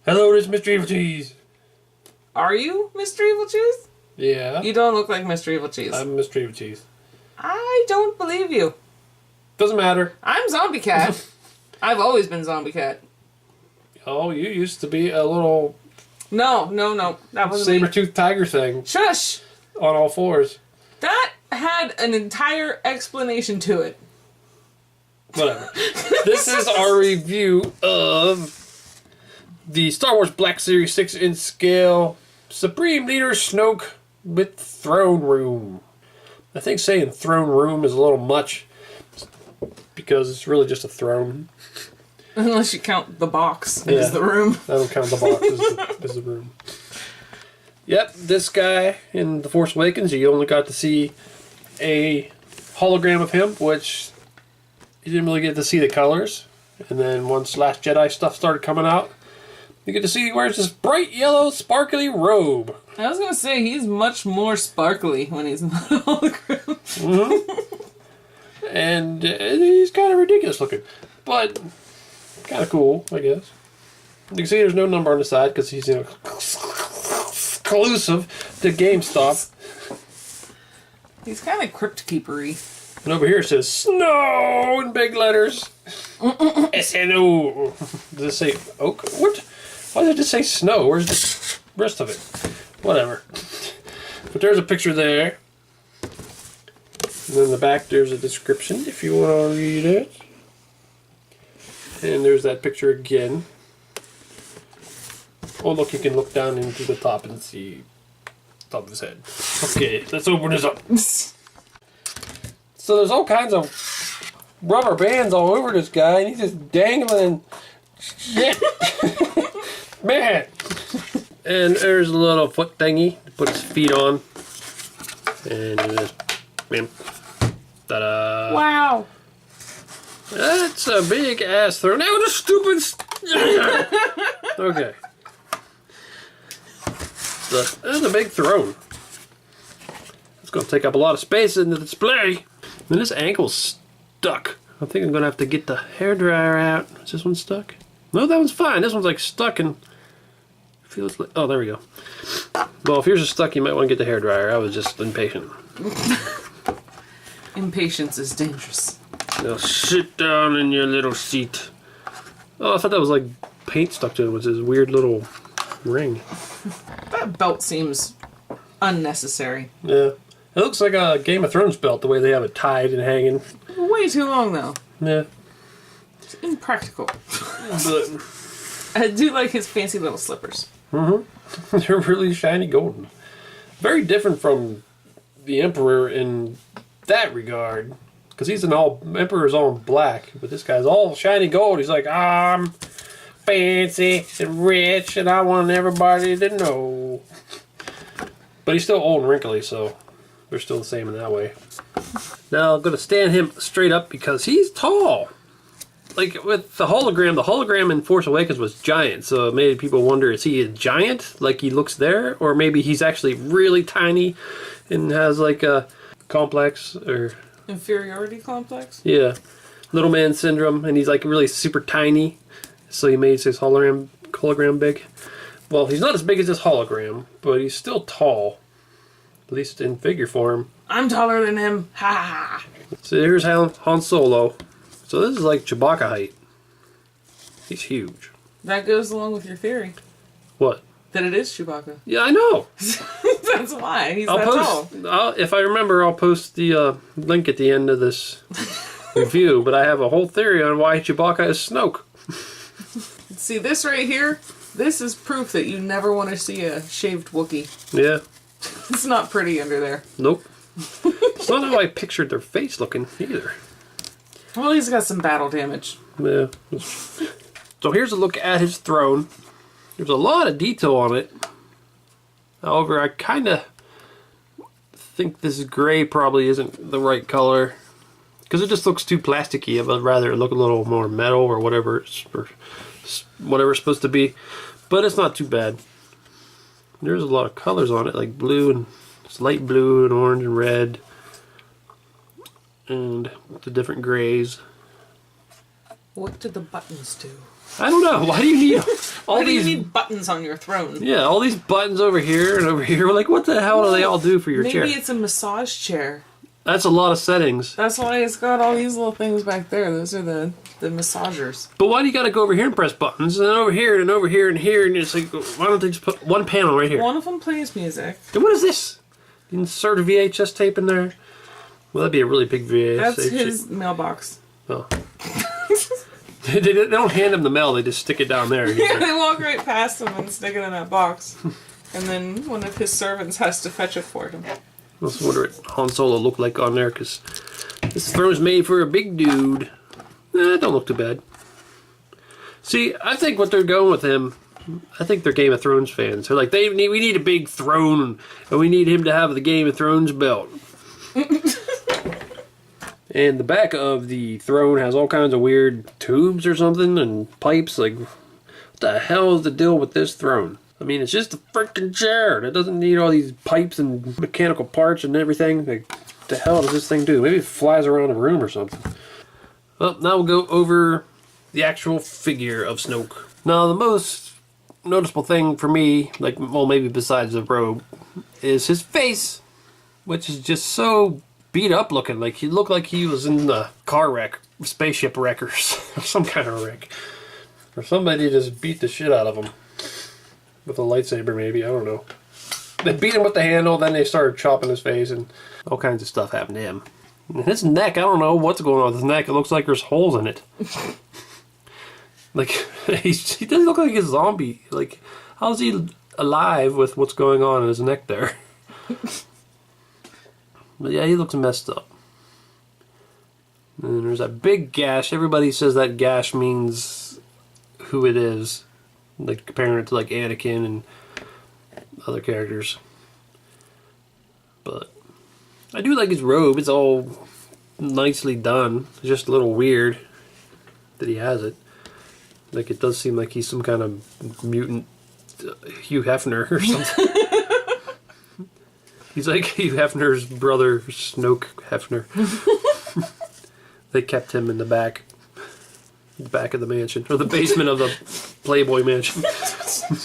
Hello, this is Mr. Evilcheese. Are you Mr. Evilcheese? Yeah. You don't look like Mr. Evilcheese. I'm Mr. Evilcheese. I don't believe you. Doesn't matter. I'm Zombie Cat. I've always been Zombie Cat. Oh, you used to be a little... No. That wasn't me. saber-toothed tiger thing. Shush! On all fours. That had an entire explanation to it. Whatever. This is our review of the Star Wars Black Series 6-inch scale Supreme Leader Snoke with Throne Room. I think saying Throne Room is a little much because it's really just a throne. Unless you count the box as the room. I don't count the box as the room. Yep, this guy in The Force Awakens, you only got to see a hologram of him, which you didn't really get to see the colors. And then once Last Jedi stuff started coming out, you get to see he wears this bright yellow sparkly robe. I was going to say, he's much more sparkly when he's not a hologram. Mm-hmm. And he's kind of ridiculous looking. But kind of cool, I guess. You can see there's no number on the side because he's exclusive to Gamestop. He's kind of crypt keepery. And over here it says Snow in big letters. S-N-O. Does it say oak? What? Why did it just say snow? Where's the rest of it? Whatever. But there's a picture there. And then in the back there's a description if you want to read it. And there's that picture again. Oh look, you can look down into the top and see the top of his head. Okay, let's open this up. So there's all kinds of rubber bands all over this guy, and he's just dangling shit. Man! And there's a little foot thingy to put his feet on. And just, bam. Ta-da! Wow! That's a big ass throne. Now the stupid... Okay. That's a big throne. It's going to take up a lot of space in the display. And this ankle's stuck. I think I'm going to have to get the hairdryer out. Is this one stuck? No, that one's fine. This one's like stuck and feels like... Oh, there we go. Well, if yours is stuck, you might want to get the hairdryer. I was just impatient. Impatience is dangerous. Now sit down in your little seat. Oh, I thought that was like paint stuck to it with this weird little ring. That belt seems unnecessary. Yeah. It looks like a Game of Thrones belt, the way they have it tied and hanging. Way too long, though. Yeah. It's impractical. But I do like his fancy little slippers. mm-hmm. They're really shiny golden. Very different from the Emperor in that regard. Because he's Emperor's all in black. But this guy's all shiny gold. He's like, I'm fancy and rich and I want everybody to know. But he's still old and wrinkly, so they're still the same in that way. Now I'm going to stand him straight up because he's tall. Like with the hologram in Force Awakens was giant, so it made people wonder, is he a giant like he looks there? Or maybe he's actually really tiny and has like a complex or... Inferiority complex? Yeah. Little man syndrome, and he's like really super tiny, so he made his hologram big. Well, he's not as big as this hologram, but he's still tall. At least in figure form. I'm taller than him. Ha! So here's Han Solo. So this is like Chewbacca height. He's huge. That goes along with your theory. What? That it is Chewbacca. Yeah, I know. That's why. He's that tall. If I remember, I'll post the link at the end of this review, but I have a whole theory on why Chewbacca is Snoke. See, this right here, this is proof that you never want to see a shaved Wookiee. Yeah. It's not pretty under there. Nope. It's not how I pictured their face looking either. Well, he's got some battle damage. Yeah. So here's a look at his throne. There's a lot of detail on it. However, I kind of think this gray probably isn't the right color. Because it just looks too plasticky. I would rather it look a little more metal or whatever it's supposed to be. But it's not too bad. There's a lot of colors on it, like blue and it's light blue and orange and red. And the different grays. What do the buttons do? I don't know. Why do you need all Why do these? you need buttons on your throne? Yeah, all these buttons over here and over here. Like, what the hell do they all do for your chair? Maybe it's a massage chair. That's a lot of settings. That's why it's got all these little things back there. Those are the massagers. But why do you gotta go over here and press buttons, and over here and over here and here, and it's like, why don't they just put one panel right here? One of them plays music. And what is this? Insert a VHS tape in there? Well, that'd be a really big VHS That's tape. his mailbox. Oh. They don't hand him the mail, they just stick it down there. Yeah, they walk right past him and stick it in that box. And then one of his servants has to fetch it for him. I was wondering what Han Solo looked like on there, because this throne's made for a big dude. It don't look too bad. See, I think what they're going with him, I think they're Game of Thrones fans. They're like, we need a big throne, and we need him to have the Game of Thrones belt. And the back of the throne has all kinds of weird tubes or something, and pipes. Like, what the hell is the deal with this throne? I mean, it's just a freaking chair. It doesn't need all these pipes and mechanical parts and everything. Like, what the hell does this thing do? Maybe it flies around a room or something. Well, now we'll go over the actual figure of Snoke. Now, the most noticeable thing for me, like, well, maybe besides the robe, is his face, which is just so beat up looking. Like, he looked like he was in a car wreck, spaceship wreck, or some kind of wreck. Or somebody just beat the shit out of him. With a lightsaber, maybe, I don't know. They beat him with the handle, then they started chopping his face, and all kinds of stuff happened to him. And his neck, I don't know what's going on with his neck. It looks like there's holes in it. Like, he doesn't look like a zombie. Like, how's he alive with what's going on in his neck there? But yeah, he looks messed up. And there's that big gash. Everybody says that gash means who it is. Like, comparing it to, like, Anakin and other characters. But I do like his robe. It's all nicely done. It's just a little weird that he has it. Like, it does seem like he's some kind of mutant Hugh Hefner or something. He's like Hugh Hefner's brother, Snoke Hefner. They kept him in the back of the mansion, or the basement of the Playboy mansion. Can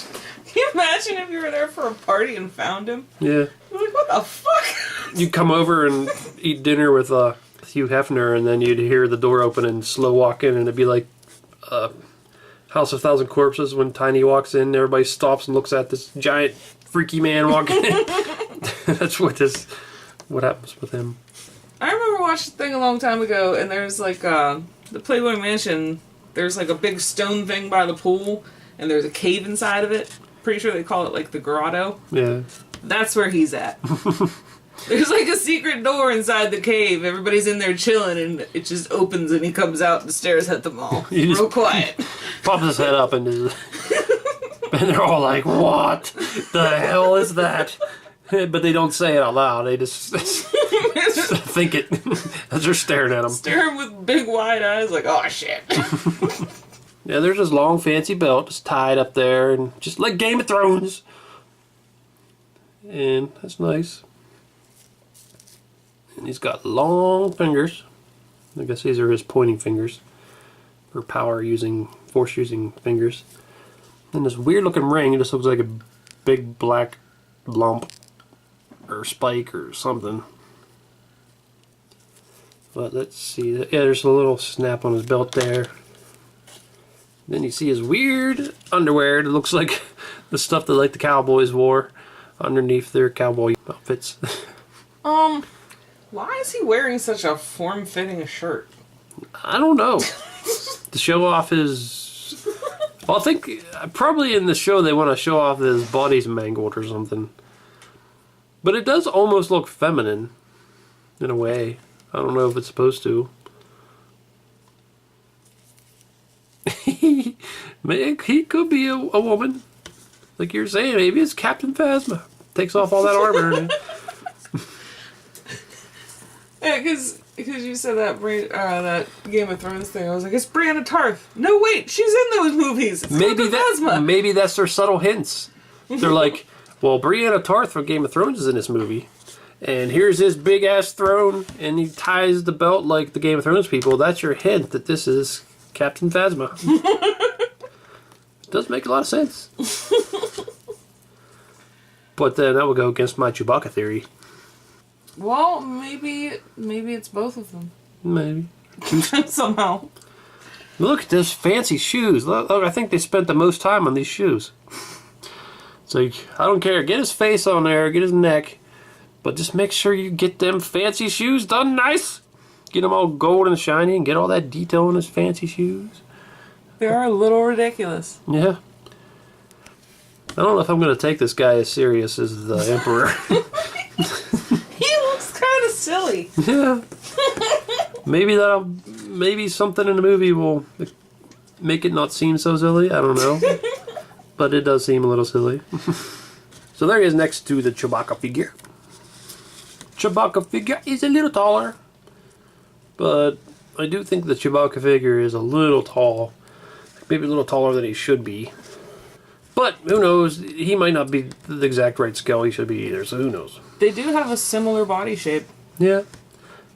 you imagine if you were there for a party and found him? Yeah. You're like, what the fuck? You'd come over and eat dinner with Hugh Hefner, and then you'd hear the door open and slow walk in, and it'd be like House of Thousand Corpses when Tiny walks in. Everybody stops and looks at this giant freaky man walking in. That's what happens with him. I remember watching a thing a long time ago, and there's like the Playboy Mansion. There's like a big stone thing by the pool, and there's a cave inside of it. Pretty sure they call it like the grotto. Yeah. That's where he's at. There's like a secret door inside the cave. Everybody's in there chilling, and it just opens, and he comes out and stares at them all. Real quiet. Pops his head up, and they're all like, "What the hell is that?" But they don't say it out loud. They just think it as they're staring at him. Staring with big wide eyes, like, "Oh shit." Yeah, there's this long fancy belt just tied up there, and just like Game of Thrones. And that's nice. And he's got long fingers. I guess these are his pointing fingers. For force using fingers. And this weird looking ring, it just looks like a big black lump. Or spike or something. But let's see. Yeah, there's a little snap on his belt there. Then you see his weird underwear. It looks like the stuff that like the cowboys wore underneath their cowboy outfits. Why is he wearing such a form-fitting shirt? I don't know. To show off his... Well, I think probably in the show they want to show off that his body's mangled or something. But it does almost look feminine, in a way. I don't know if it's supposed to. He could be a woman. Like you're saying, maybe it's Captain Phasma. Takes off all that armor. Yeah, because you said that that Game of Thrones thing. I was like, it's Brianna Tarth. No, wait, she's in those movies. It's maybe that's their subtle hints. They're like, well, Brianna Tarth from Game of Thrones is in this movie. And here's his big-ass throne, and he ties the belt like the Game of Thrones people. That's your hint that this is Captain Phasma. It does make a lot of sense. But then that would go against my Chewbacca theory. Well, maybe it's both of them. Maybe. Somehow. Look at this fancy shoes. Look, I think they spent the most time on these shoes. It's like, I don't care. Get his face on there, get his neck, but just make sure you get them fancy shoes done nice. Get them all gold and shiny and get all that detail on his fancy shoes. They are a little ridiculous. Yeah. I don't know if I'm going to take this guy as serious as the Emperor. He looks kind of silly. Yeah. Maybe something in the movie will make it not seem so silly. I don't know. But it does seem a little silly. So there he is next to the Chewbacca figure. Chewbacca figure is a little taller. But I do think the Chewbacca figure is a little tall. Maybe a little taller than he should be. But who knows? He might not be the exact right scale he should be either, so who knows? They do have a similar body shape. Yeah.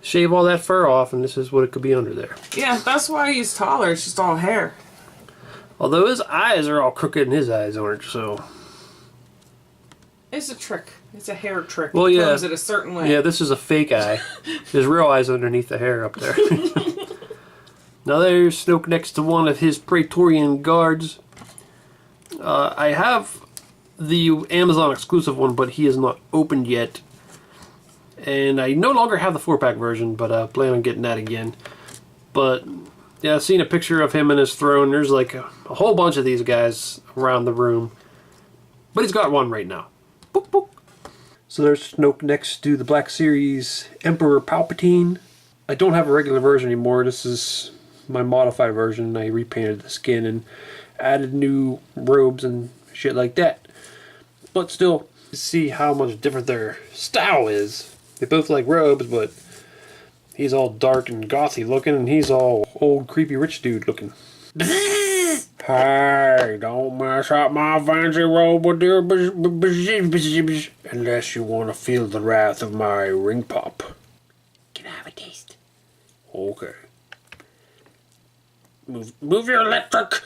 Shave all that fur off and this is what it could be under there. Yeah, that's why he's taller. It's just all hair. Although his eyes are all crooked and his eyes aren't, so... It's a trick. It's a hair trick. Well, yeah. It comes it a certain way. Yeah, this is a fake eye. His real eye's underneath the hair up there. Now there's Snoke next to one of his Praetorian guards. I have the Amazon exclusive one, but he is not opened yet. And I no longer have the 4-pack version, but I plan on getting that again. But, yeah, I've seen a picture of him and his throne. There's like a whole bunch of these guys around the room. But he's got one right now. Boop, boop. So there's Snoke next to the Black Series Emperor Palpatine. I don't have a regular version anymore. This is my modified version. I repainted the skin and added new robes and shit like that. But still, you see how much different their style is. They both like robes, but he's all dark and gothy looking, and he's all old creepy rich dude looking. Hey, don't mess up my fancy robe with your unless you want to feel the wrath of my ring pop. Can I have a taste? Okay. Move your electric.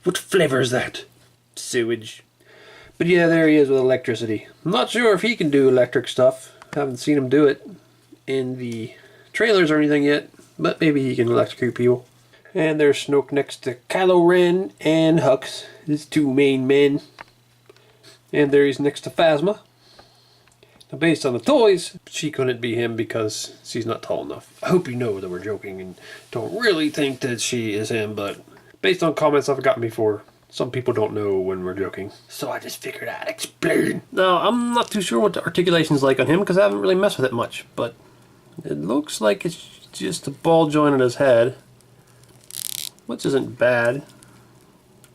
What flavor is that? Sewage. But yeah, there he is with electricity. I'm not sure if he can do electric stuff. Haven't seen him do it in the trailers or anything yet, but maybe he can electrocute people. And there's Snoke next to Kylo Ren and Hux, his two main men. And there he's next to Phasma. Now, based on the toys, she couldn't be him because she's not tall enough. I hope you know that we're joking and don't really think that she is him, but based on comments I've gotten before, some people don't know when we're joking. So I just figured I'd explain. Now, I'm not too sure what the articulation's like on him because I haven't really messed with it much, but it looks like it's just a ball joint on his head, which isn't bad.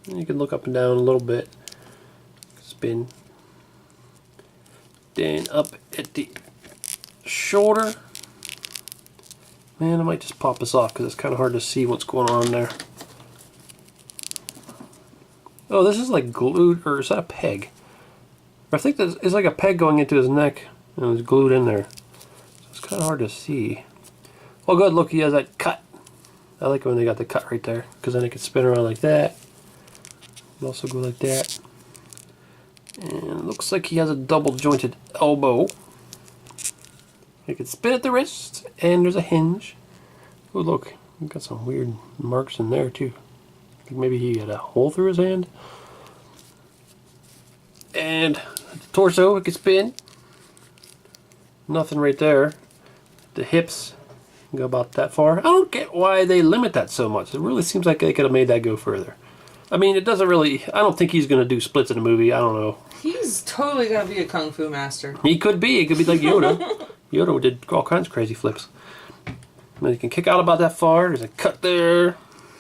You can look up and down a little bit. Spin. Then up at the shoulder. Man, I might just pop this off because it's kind of hard to see what's going on there. Oh, this is like glued, or is that a peg? I think that is like a peg going into his neck and it's glued in there. So it's kind of hard to see. Oh good, look, he has that cut. I like it when they got the cut right there, because then it can spin around like that. And also go like that. And it looks like he has a double jointed elbow. You can spin at the wrist, and there's a hinge. Oh look, we've got some weird marks in there too. I think maybe he had a hole through his hand. And the torso, it can spin. Nothing right there. The hips go about that far. I don't get why they limit that so much. It really seems like they could have made that go further. I mean, it doesn't really... I don't think he's going to do splits in a movie. I don't know. He's totally going to be a kung fu master. He could be. He could be like Yoda. Yoda did all kinds of crazy flips. And he can kick out about that far. There's a cut there.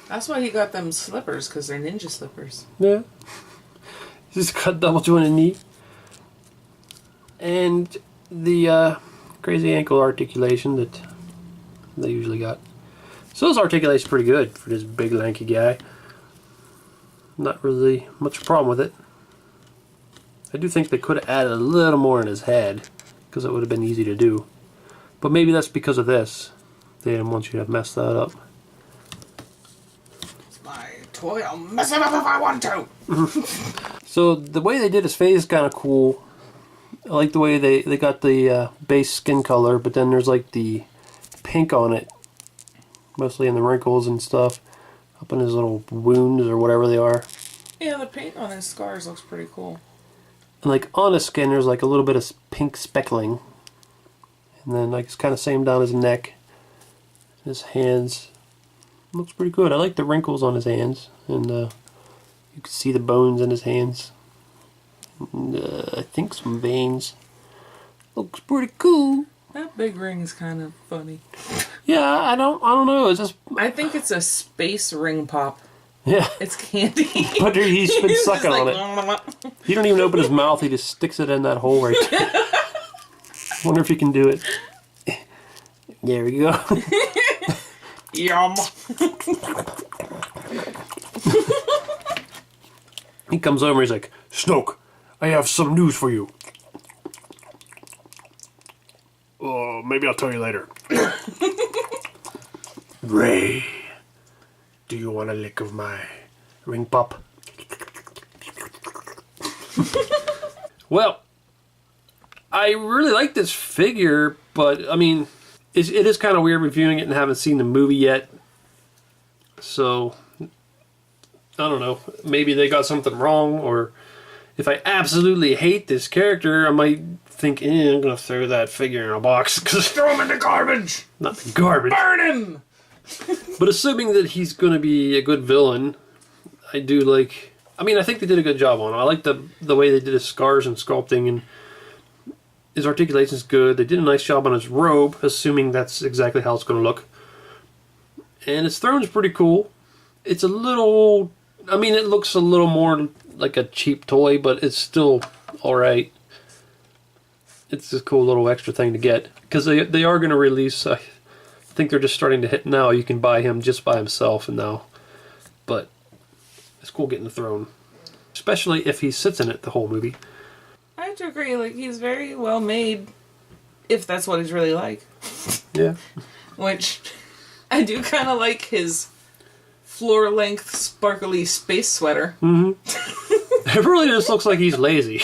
That's why he got them slippers, because they're ninja slippers. Yeah. Just cut double jointed knee. And the crazy ankle articulation that they usually got. So his articulation's pretty good for this big lanky guy. Not really much problem with it. I do think they could have added a little more in his head, because it would have been easy to do. But maybe that's because of this. They didn't want you to mess that up. toy, I'll mess it up if I want to. So the way they did his face is kind of cool. I like the way they got the base skin color, but then there's like the pink on it, mostly in the wrinkles and stuff, up in his little wounds or whatever they are. Yeah, the paint on his scars looks pretty cool. And like on his skin, there's like a little bit of pink speckling, and then like it's kind of same down his neck, his hands. Looks pretty good. I like the wrinkles on his hands, and you can see the bones in his hands. And, I think some veins. Looks pretty cool. That big ring is kind of funny. Yeah, I don't know. It's just I think it's a space ring pop. yeah. It's candy. But he's been He's sucking just on it. He don't even open his mouth. He just sticks it in that hole right there. Wonder if he can do it. There we go. Yum. He comes over. He's like, Snoke, I have some news for you. Maybe I'll tell you later. Rey, do you want a lick of my ring pop? Well, I really like this figure, but I mean, it is kind of weird reviewing it and haven't seen the movie yet. So, I don't know. Maybe they got something wrong, or if I absolutely hate this character, I might think, I'm going to throw that figure in a box. Throw him in the garbage! Not the garbage. Burn him! But assuming that he's going to be a good villain, I do like... I mean, I think they did a good job on him. I like the way they did his scars and sculpting, and his articulation's good. They did a nice job on his robe, assuming that's exactly how it's going to look. And his throne's pretty cool. It's a little... I mean, it looks a little more like a cheap toy, but it's still alright. It's a cool little extra thing to get. Because they are going to release... I think they're just starting to hit now. You can buy him just by himself now. But it's cool getting the throne. Especially if he sits in it the whole movie. I have to agree, like, he's very well made, if that's what he's really like. Yeah. Which, I do kind of like his floor-length, sparkly space sweater. Mm-hmm. It really just looks like he's lazy.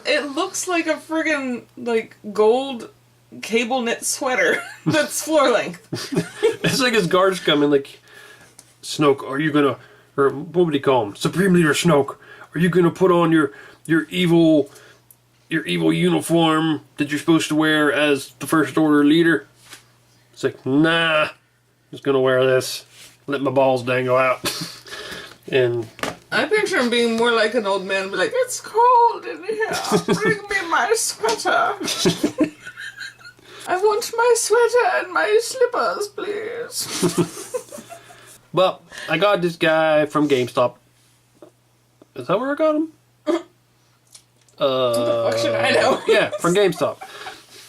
It looks like a friggin', like, gold cable knit sweater that's floor-length. It's like his guards come in like, Snoke, are you gonna, or what would he call him? Supreme Leader Snoke, are you gonna put on your evil uniform that you're supposed to wear as the First Order leader? It's like, nah, I'm just gonna wear this, let my balls dangle out. And I picture him being more like an old man, be like, it's cold in here, bring me my sweater. I want my sweater and my slippers, please. Well, I got this guy from Gamestop. Is that where I got him? What the fuck should I know? Yeah, from GameStop.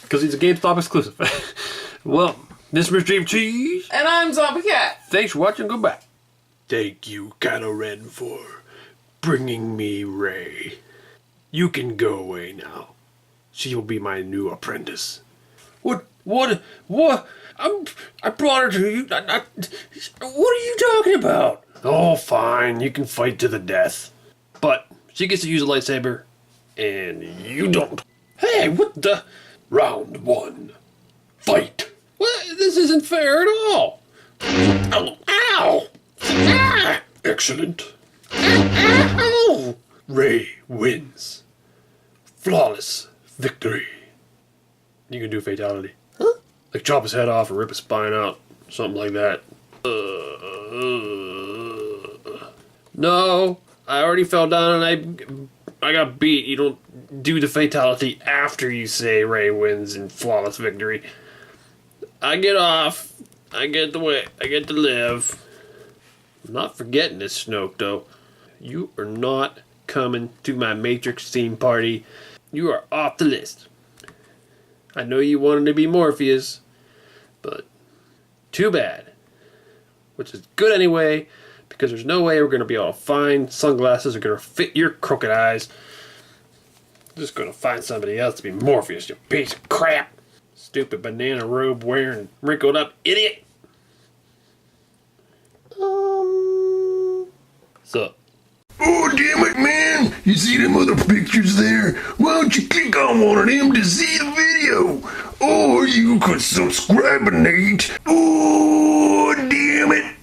Because he's a GameStop exclusive. Well, this is Mr. Evilcheese. And I'm Zombie Cat. Thanks for watching. Goodbye. Thank you, Kylo Ren, for bringing me Rey. You can go away now. She will be my new apprentice. What? I brought her to you. What are you talking about? Oh, fine. You can fight to the death. But she gets to use a lightsaber, and you don't. Hey, what the? Round one. Fight. What? This isn't fair at all. Oh, ow! Ah, excellent. Ow! Rey wins. Flawless victory. You can do fatality. Huh? Like chop his head off or rip his spine out. Something like that. No, I already fell down and I got beat. You don't do the fatality after you say Rey wins in flawless victory. I get off. I get to live. I'm not forgetting this, Snoke, though. You are not coming to my Matrix theme party. You are off the list. I know you wanted to be Morpheus, but too bad. Which is good anyway, because there's no way we're going to be able to find sunglasses that are going to fit your crooked eyes. I'm just going to find somebody else to be Morpheus, you piece of crap. Stupid banana robe wearing, wrinkled up idiot. up. Oh, damn it, man. You see them other pictures there? Why don't you click on one of them to see the video? Or you could subscribe, Nate. Oh, damn it.